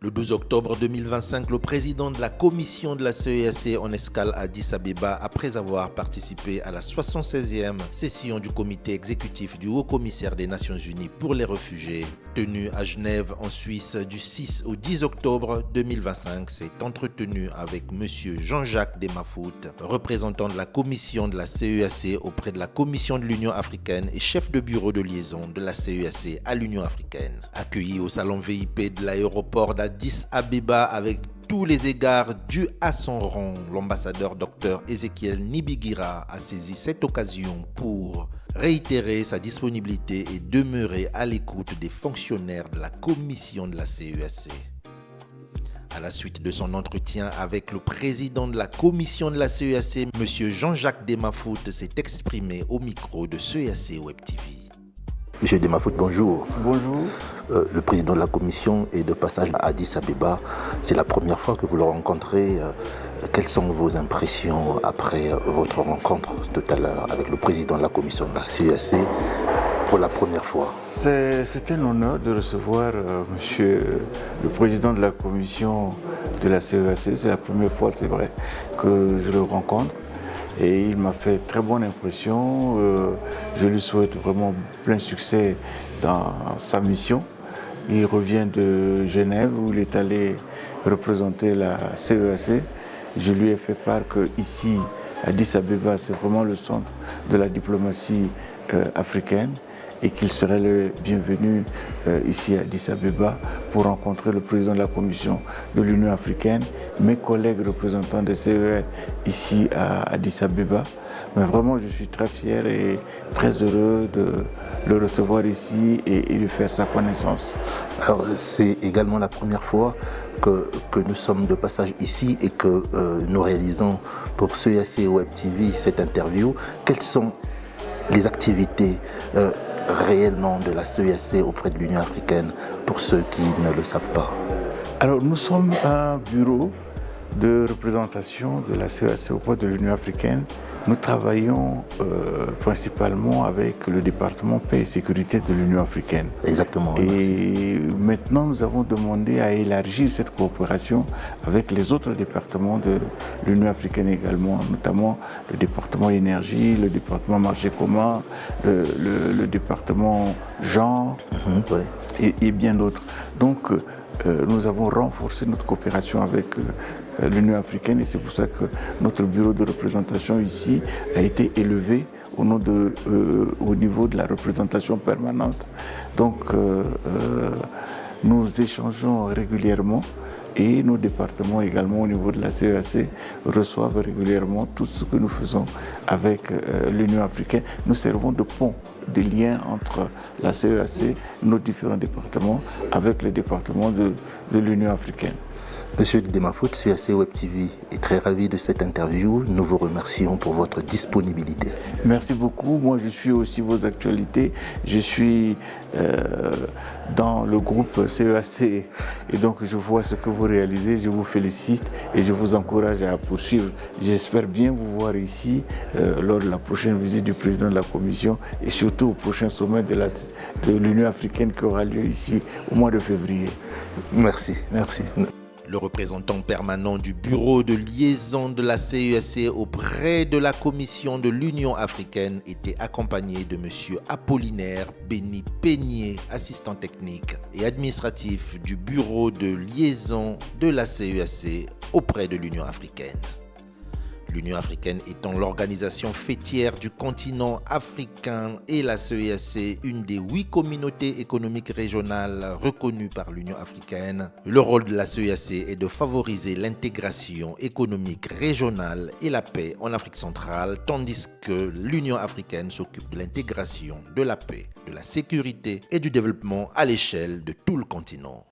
Le 12 octobre 2025, le président de la commission de la CEEAC en escale à Addis Abeba, après avoir participé à la 76e session du comité exécutif du Haut-Commissaire des Nations Unies pour les réfugiés, tenue à Genève en Suisse du 6 au 10 octobre 2025, s'est entretenu avec M. Jean-Jacques Demafoot, représentant de la commission de la CEEAC auprès de la Commission de l'Union africaine et chef de bureau de liaison de la CEEAC à l'Union africaine. Accueilli au salon VIP de l'aéroport d'Addis Abeba avec tous les égards dus à son rang, l'ambassadeur Dr Ezekiel Nibigira a saisi cette occasion pour réitérer sa disponibilité et demeurer à l'écoute des fonctionnaires de la commission de la CEEAC. À la suite de son entretien avec le président de la commission de la CEEAC, M. Jean-Jacques Demafoot s'est exprimé au micro de CEEAC Web TV. Monsieur Demafoot, bonjour. Bonjour. Le président de la commission est de passage à Addis Abeba. C'est la première fois que vous le rencontrez. Quelles sont vos impressions après votre rencontre tout à l'heure avec le président de la commission de la CEEAC pour la première fois? C'est un honneur de recevoir monsieur le président de la commission de la CEEAC. C'est la première fois, c'est vrai, que je le rencontre. Et il m'a fait très bonne impression. Je lui souhaite vraiment plein succès dans sa mission. Il revient de Genève où il est allé représenter la CEEAC. Je lui ai fait part qu'ici, Addis Abeba, c'est vraiment le centre de la diplomatie africaine et qu'il serait le bienvenu ici à Addis Abeba pour rencontrer le président de la Commission de l'Union africaine, mes collègues représentants des CER ici à Addis Abeba. Mais vraiment, je suis très fier et très heureux de le recevoir ici et lui faire sa connaissance. Alors, c'est également la première fois que nous sommes de passage ici et que nous réalisons pour CEEAC Web TV cette interview. Quelles sont les activités réellement de la CEEAC auprès de l'Union africaine pour ceux qui ne le savent pas? Alors, nous sommes un bureau de représentation de la CEEAC auprès de l'Union africaine. Nous travaillons principalement avec le département paix et sécurité de l'Union africaine. Exactement. Et maintenant, nous avons demandé à élargir cette coopération avec les autres départements de l'Union africaine également, notamment le département énergie, le département marché commun, le département genre et bien d'autres. Donc, nous avons renforcé notre coopération avec l'Union africaine et c'est pour ça que notre bureau de représentation ici a été élevé au niveau de la représentation permanente. Donc nous échangeons régulièrement et nos départements également au niveau de la CEEAC reçoivent régulièrement tout ce que nous faisons avec l'Union africaine. Nous servons de pont, de lien entre la CEEAC, nos différents départements, avec les départements de l'Union africaine. Monsieur Demafoot, CEEAC Web TV est très ravi de cette interview. Nous vous remercions pour votre disponibilité. Merci beaucoup. Moi, je suis aussi vos actualités. Je suis dans le groupe CEEAC et donc je vois ce que vous réalisez. Je vous félicite et je vous encourage à poursuivre. J'espère bien vous voir ici lors de la prochaine visite du président de la Commission et surtout au prochain sommet de l'Union africaine qui aura lieu ici au mois de février. Merci. Merci. Le représentant permanent du bureau de liaison de la CEEAC auprès de la Commission de l'Union africaine était accompagné de M. Apollinaire Béni Peigné, assistant technique et administratif du bureau de liaison de la CEEAC auprès de l'Union africaine. L'Union africaine étant l'organisation fêtière du continent africain et la CEEAC une des 8 communautés économiques régionales reconnues par l'Union africaine, le rôle de la CEEAC est de favoriser l'intégration économique régionale et la paix en Afrique centrale, tandis que l'Union africaine s'occupe de l'intégration, de la paix, de la sécurité et du développement à l'échelle de tout le continent.